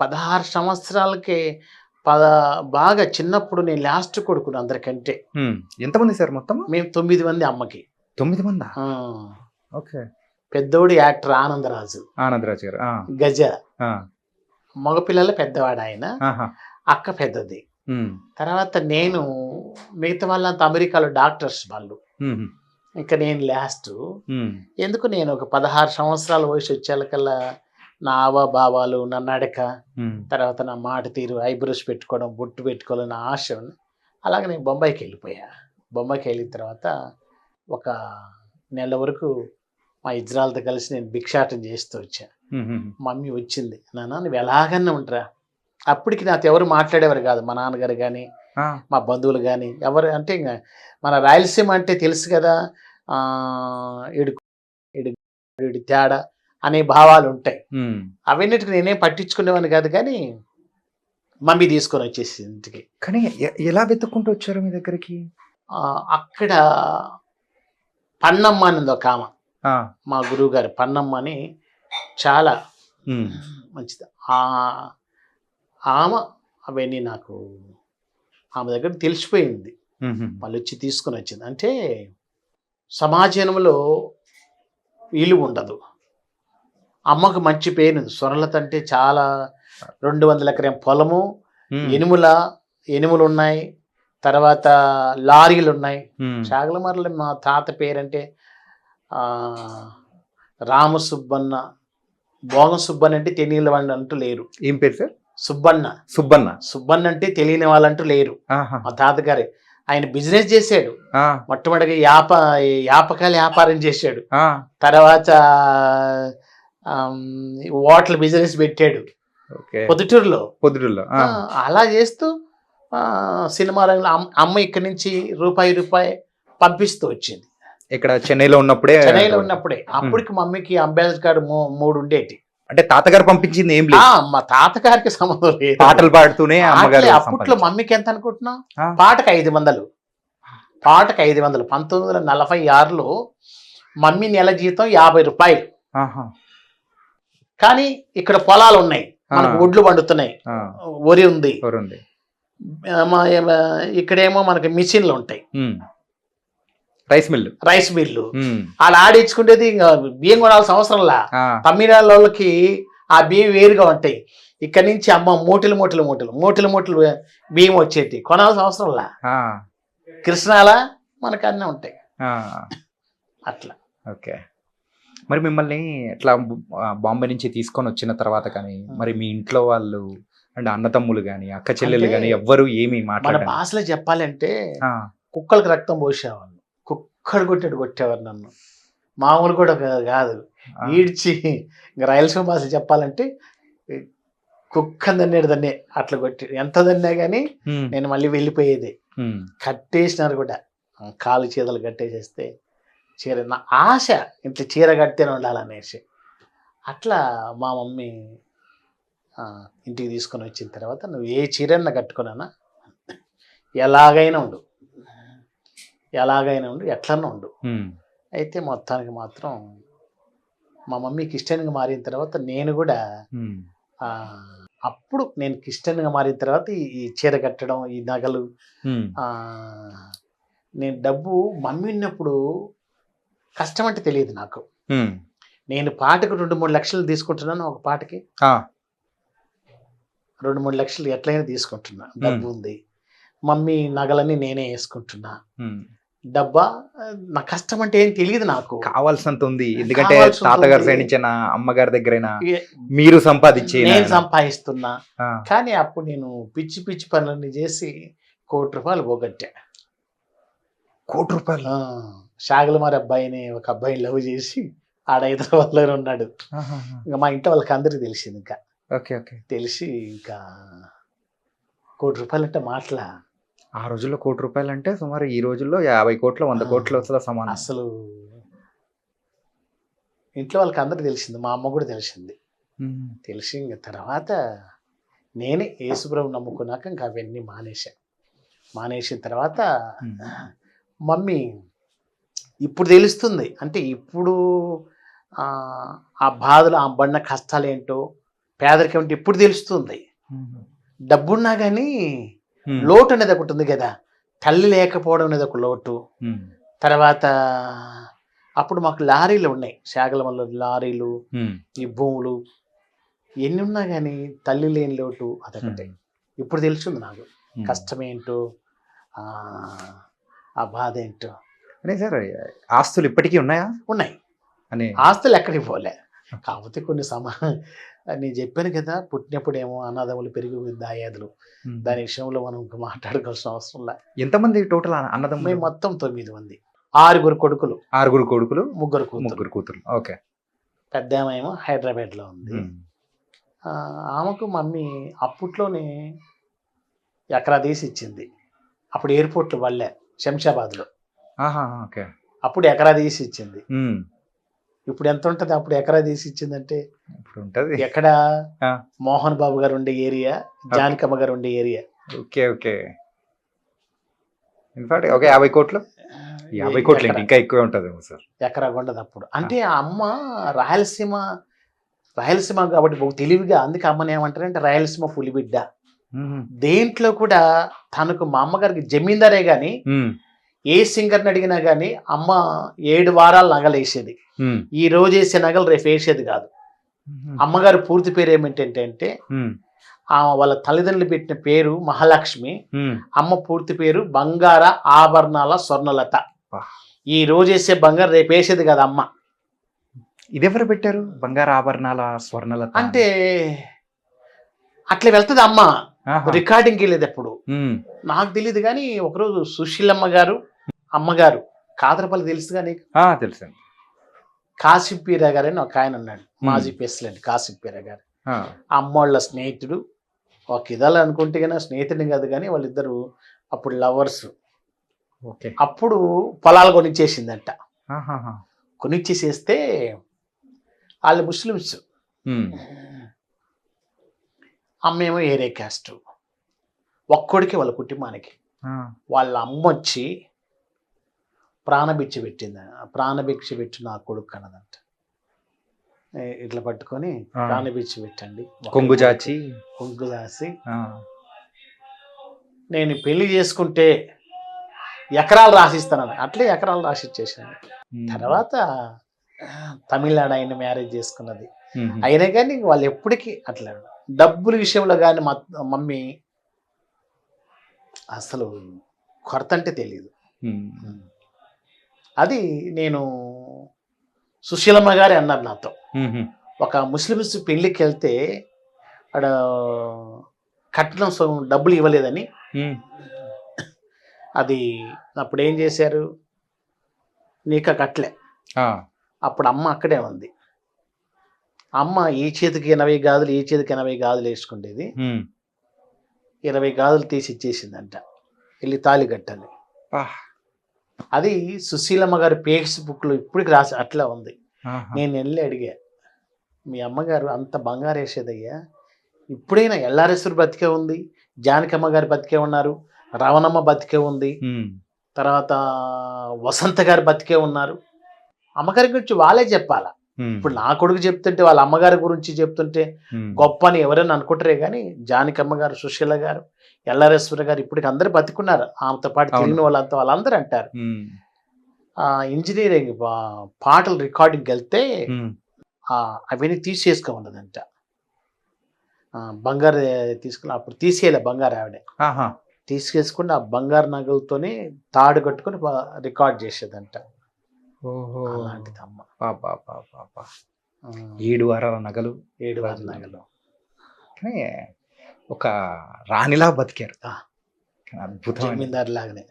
16 సంవత్సరాలకే పద బాగా చిన్నప్పుడు నేను లాస్ట్ కొడుకుని అందరికంటే. ఎంతమంది సార్ మొత్తం? మేము 9 మంది అమ్మకి. 9 మందా? ఓకే. పెద్దోడు యాక్టర్ ఆనందరాజు గారు. గజ. మగపిల్లల పెద్దవాడు ఆయన. అక్క పెద్దది. తర్వాత నేను, మిగతా వాళ్ళంతా అమెరికాలో డాక్టర్స్ వాళ్ళు. ఇంకా నేను లాస్ట్. ఎందుకు నేను ఒక 16 సంవత్సరాల వయసు వచ్చేకల్లా నా భావాలు, నా నడక, తర్వాత నా మాట తీరు, ఐబ్రోస్ పెట్టుకోవడం, బొట్టు పెట్టుకోవాలని నా ఆశ ఉంది. అలాగే నేను బొంబాయికి వెళ్ళిపోయా. బొంబాయికి వెళ్ళిన తర్వాత ఒక నెల వరకు మా ఇజ్రాయల్తో కలిసి నేను భిక్షాటం చేస్తూ వచ్చా. మమ్మీ వచ్చింది, నాన్న నువ్వు ఎలాగన్నా ఉంటారా. అప్పటికి నాతో ఎవరు మాట్లాడేవారు కాదు, మా నాన్నగారు కానీ మా బంధువులు కానీ ఎవరు. అంటే ఇంకా మన రాయలసీమ అంటే తెలుసు కదా, ఇడు తేడా అనే భావాలు ఉంటాయి. అవన్నిటికి నేనేం పట్టించుకునేవాడిని కాదు. కానీ మమ్మీ తీసుకొని వచ్చేసి ఇంటికి. కానీ ఎలా వెతుక్కుంటూ వచ్చారు మీ దగ్గరికి? అక్కడ పన్నమ్మ అని ఒక ఆమె, మా గురువు గారు పన్నమ్మ అని, చాలా మంచిది ఆమె. అవన్నీ నాకు ఆమె దగ్గర తెలిసిపోయింది. వాళ్ళు వచ్చి తీసుకొని వచ్చింది. అంటే సమాజంలో విలువ ఉండదు. అమ్మకు మంచి పేరు. స్వర్ణలత అంటే చాలా 200 ఎకరం పొలము, ఎనుములు ఉన్నాయి, తర్వాత లారీలు ఉన్నాయి. చాగలమర్ల మా తాత పేరంటే రామసుబ్బన్న, భోగం సుబ్బన్న అంటే తెలియని వాళ్ళు అంటూ లేరు. ఏం పేరు సార్? సుబ్బన్న అంటే తెలియని వాళ్ళంటూ లేరు. మా తాతగారే. ఆయన బిజినెస్ చేశాడు. మొట్టమొదటిగా యాపకాయల వ్యాపారం చేశాడు. తర్వాత హోటల్ బిజినెస్ పెట్టాడు పొద్దుటూరులో. అలా చేస్తూ సినిమా రంగంలో అమ్మ ఇక్కడి నుంచి రూపాయి పంపిస్తూ వచ్చింది. ఇక్కడ చెన్నైలో ఉన్నప్పుడే. అప్పటికి మమ్మీకి అంబేద్కర్ 3 ఉండేటి. అంటే తాతగారు పంపించింది ఏం లేదు. మా తాతగారికి సంబంధం లేదు. పాటలు పాడుతూనే అమ్మగారు. అప్పట్లో మమ్మీకి ఎంత అనుకుంటున్నాం? పాటకు 500. 1946లో మమ్మీ నెల జీతం 50 రూపాయలు. కానీ ఇక్కడ పొలాలు ఉన్నాయి, మనకు ఒడ్లు పండుతున్నాయి, వరి ఉంది. ఇక్కడేమో మనకి మిషన్లు ఉంటాయి, రైస్ మిల్లు. వాళ్ళు ఆడించుకుంటేది ఇంకా బియ్యం కొనాల్సిన అవసరంలా. తమిళనాడు వాళ్ళకి ఆ బియ్యం వేరుగా ఉంటాయి. ఇక్కడ నుంచి అమ్మ మూటలు బియ్యం వచ్చేది, కొనాల్సిన అవసరంలా. కృష్ణాలా మనకు అన్నీ ఉంటాయి అట్లా. ఓకే. మరి మిమ్మల్ని ఎట్లా బాంబే నుంచి తీసుకొని వచ్చిన తర్వాత కానీ మరి మీ ఇంట్లో వాళ్ళు అంటే అన్నతమ్ములు కానీ అక్క చెల్లెలు కానీ ఎవ్వరు ఏమి మాట్లాడారు? మన భాషలో చెప్పాలంటే కుక్కలకు రక్తం పోసేవాళ్ళు. కుక్కడు కొట్టేవారు నన్ను. మామూలు కూడా కాదు, ఈడ్చి. ఇంకా రాయలసీమ భాష చెప్పాలంటే కుక్క దన్నేడు దన్నే అట్లా కొట్టి, ఎంత దన్నా కానీ నేను మళ్ళీ వెళ్ళిపోయేది. కట్టేసినారు కూడా, కాలు చీరలు కట్టేసేస్తే చీర. నా ఆశ ఇంట్లో చీర కట్టేనే ఉండాలనేసి. అట్లా మా మమ్మీ ఇంటికి తీసుకొని వచ్చిన తర్వాత, నువ్వు ఏ చీరన్నా కట్టుకున్నానా, ఎలాగైనా ఉండు, ఎట్లన్నా ఉండు. అయితే మొత్తానికి మాత్రం మా మమ్మీ క్రిస్టియన్గా మారిన తర్వాత నేను కూడా అప్పుడు నేను క్రిస్టియన్గా మారిన తర్వాత ఈ చీర కట్టడం, ఈ నగలు, నేను డబ్బు మమ్మీ ఉన్నప్పుడు కష్టం అంటే తెలియదు నాకు. నేను పాటకు 2-3 లక్షలు తీసుకుంటున్నాను. ఒక పాటకి 2-3 లక్షలు ఎట్లయినా తీసుకుంటున్నా. డబ్బు ఉంది. మమ్మీ నగలన్నీ నేనే వేసుకుంటున్నా. డబ్బా నా కష్టం అంటే ఏం తెలియదు నాకు. కావాల్సినంత ఉంది. ఎందుకంటే తాతగారి సైడ్ నుంచి అమ్మగారి దగ్గర మీరు నేను సంపాదిస్తున్నా. కానీ అప్పుడు నేను పిచ్చి పనులన్నీ చేసి ₹1,00,00,000 పోగొట్టా. ₹1,00,00,000? షాగలమారి అబ్బాయిని, ఒక అబ్బాయిని లవ్ చేసి ఆడ హైదరాబాద్లోనే ఉన్నాడు. ఇంకా మా ఇంట్లో వాళ్ళకి అందరికి తెలిసింది. ఇంకా తెలిసి ఇంకా ₹1,00,00,000 అంటే మాటలా. ఆ రోజుల్లో ₹1,00,00,000 అంటే సుమారు ఈ రోజుల్లో 50 కోట్లు 100 కోట్లు సమానం. అసలు ఇంట్లో వాళ్ళకి అందరికి తెలిసింది, మా అమ్మ కూడా తెలిసింది. తెలిసి ఇంకా తర్వాత నేనే యేసుప్రభు నమ్ముకున్నాక ఇంకా అవన్నీ మానేసిన తర్వాత మమ్మీ ఇప్పుడు తెలుస్తుంది. అంటే ఇప్పుడు ఆ బాధలు, ఆ పడిన కష్టాలు ఏంటో, పేదరికం అంటే ఇప్పుడు తెలుస్తుంది. డబ్బున్నా కానీ లోటు అనేది ఒకటి ఉంది కదా, తల్లి లేకపోవడం అనేది ఒక లోటు. తర్వాత అప్పుడు మాకు లారీలు ఉన్నాయి, శాగలమల్ల లారీలు, ఈ భూములు ఎన్ని ఉన్నా కానీ తల్లి లేని లోటు అదొకటి. ఇప్పుడు తెలుస్తుంది నాకు కష్టం ఏంటో, ఆ బాధ ఏంటో. అదే సార్, ఆస్తులు ఇప్పటికీ ఉన్నాయా? ఉన్నాయి, అని ఆస్తులు ఎక్కడికి పోలే. కాకపోతే కొన్ని నేను చెప్పాను కదా, పుట్టినప్పుడేమో అన్నదమ్ములు పెరిగి దాయాదులు, దాని విషయంలో మనం మాట్లాడుకోవాల్సిన అవసరం లే. ఎంతమంది టోటల్ అన్నదమ్ములు? మేము మొత్తం 9 మంది, 6 కొడుకులు, 6 కొడుకులు, 3 కూతురు. ఓకే. పెద్ద ఏమో హైదరాబాద్లో ఉంది. ఆమెకు మమ్మీ అప్పట్లోనే ఎకరా తీసి ఇచ్చింది. అప్పుడు ఎయిర్పోర్ట్లో వాళ్ళే శంషాబాద్లో. ఓకే. అప్పుడు ఎకరా తీసి ఇచ్చింది. ఇప్పుడు ఎంత ఉంటుంది? అప్పుడు ఎకరా తీసి ఇచ్చిందంటే ఇప్పుడు ఉంటుంది ఎక్కడ, మోహన్ బాబు గారు ఉండే ఏరియా, జానకమ్మ గారు ఉండే ఏరియా. Okay okay. ఇన్ఫాక్ట్ ఒక 50 కోట్లు, 50 కోట్లు ఇంకా ఎక్కువే ఉంటుంది సార్. ఎకరా ఉండదు అప్పుడు. అంటే ఆ అమ్మ రాయలసీమ కాబట్టి తెలివిగా, అందుకే అమ్మని ఏమంటారంటే రాయలసీమ పులిబిడ్డ. దేంట్లో కూడా తనకు, మా అమ్మగారికి జమీందారే గాని ఏ సింగర్ని అడిగినా గానీ అమ్మ 7 వారాలు నగలు వేసేది. ఈ రోజు వేసే నగలు రేపు వేసేది కాదు. అమ్మగారు పూర్తి పేరు ఏమిటంటే, వాళ్ళ తల్లిదండ్రులు పెట్టిన పేరు మహాలక్ష్మి, అమ్మ పూర్తి పేరు బంగార ఆభరణాల స్వర్ణలత. ఈ రోజు వేసే బంగారు రేపు వేసేది కాదు అమ్మ. ఇదెవరు పెట్టారు బంగారు ఆభరణాల స్వర్ణలత? అంటే అట్లా వెళ్తుంది అమ్మ, రికార్డింగ్కి వెళ్ళేది. ఎప్పుడు నాకు తెలియదు కానీ ఒకరోజు సుశీలమ్మ గారు, అమ్మగారు కాదరపల్లి తెలుసు కానీ తెలుసు, కాసిప్పీరా గారు అని ఒక ఆయన ఉన్నాడు, మాజీ ప్రెసిడెంట్ కాసిప్పీరా గారు. అమ్మోళ్ళ స్నేహితుడు, ఒక ఇదాలు అనుకుంటే కానీ స్నేహితుడిని కాదు కానీ వాళ్ళిద్దరు అప్పుడు లవర్స్. అప్పుడు పొలాలు కొనిచ్చేసిందంట. కొనిచ్చేసేస్తే వాళ్ళు ముస్లిమ్స్, అమ్మేమో ఏరే క్యాస్ట్. ఒక్కడికి వాళ్ళ కుటుంబానికి వాళ్ళ అమ్మ వచ్చి ప్రాణభిక్ష పెట్టిన ఆ కొడుకు అన్నదంట. ఇట్లా పట్టుకొని ప్రాణభిక్ష పెట్టండి, కొంగు చాచి నేను పెళ్లి చేసుకుంటే ఎకరాలు రాసిస్తానని, అట్లే ఎకరాలు రాసిచ్చేసాను. తర్వాత తమిళనాడు ఆయన మ్యారేజ్ చేసుకున్నది. అయినా కానీ వాళ్ళు ఎప్పటికీ అట్లా డబ్బుల విషయంలో కానీ మా మమ్మీ అసలు కొరత అంటే తెలియదు. అది నేను సుశీలమ్మ గారే అన్నారు నాతో, ఒక ముస్లిమ్స్ పెళ్ళికి వెళ్తే అక్కడ కట్నం డబ్బులు ఇవ్వలేదని. అది అప్పుడు ఏం చేశారు, నీక కట్టలే. అప్పుడు అమ్మ అక్కడే ఉంది. అమ్మ ఈ చేతికి 80 గాజులు, ఈ చేతికి 80 గాజులు వేసుకుండేది. 20 గాజులు తీసి ఇచ్చేసిందంట, వెళ్ళి తాళి కట్టాలి. అది సుశీలమ్మ గారి ఫేస్బుక్లో ఇప్పటికి రాసి అట్లా ఉంది. నేను వెళ్ళి అడిగా, మీ అమ్మగారు అంత బంగారు వేసేదయ్యా, ఇప్పుడైనా ఎల్ఆర్ఎస్ఆర్ బతికే ఉంది, జానకమ్మ గారు బతికే ఉన్నారు, రవణమ్మ బతికే ఉంది, తర్వాత వసంత గారు బతికే ఉన్నారు. అమ్మగారి గురించి వాళ్ళే చెప్పాలా. ఇప్పుడు నా కొడుకు చెప్తుంటే వాళ్ళ అమ్మగారి గురించి చెప్తుంటే గొప్ప అని ఎవరైనా అనుకుంటారే కానీ, జానకమ్మ గారు, సుశీల గారు, ఎల్ఆర్ఎస్వర గారు ఇప్పటికి అందరు బతికున్నారు. ఆమెతో పాటు తిరిగిన వాళ్ళందరూ అంటారు. ఇంజనీరింగ్ పాటలు రికార్డింగ్కి వెళ్తే అవన్నీ తీసేసుకోమన్నదంట. బంగారు తీసుకుని, అప్పుడు తీసేయాలి బంగారు ఆవిడ, తీసుకేసుకుని ఆ బంగారు నగలతోనే తాడు కట్టుకుని రికార్డ్ చేసేదంట. అలాంటిది అమ్మ. 7 వారాల నగలు, 7 వారాల నగలు. కానీ ఒక రాణిలా బతికారు, అద్భుతం, జమీందారు లాగానే.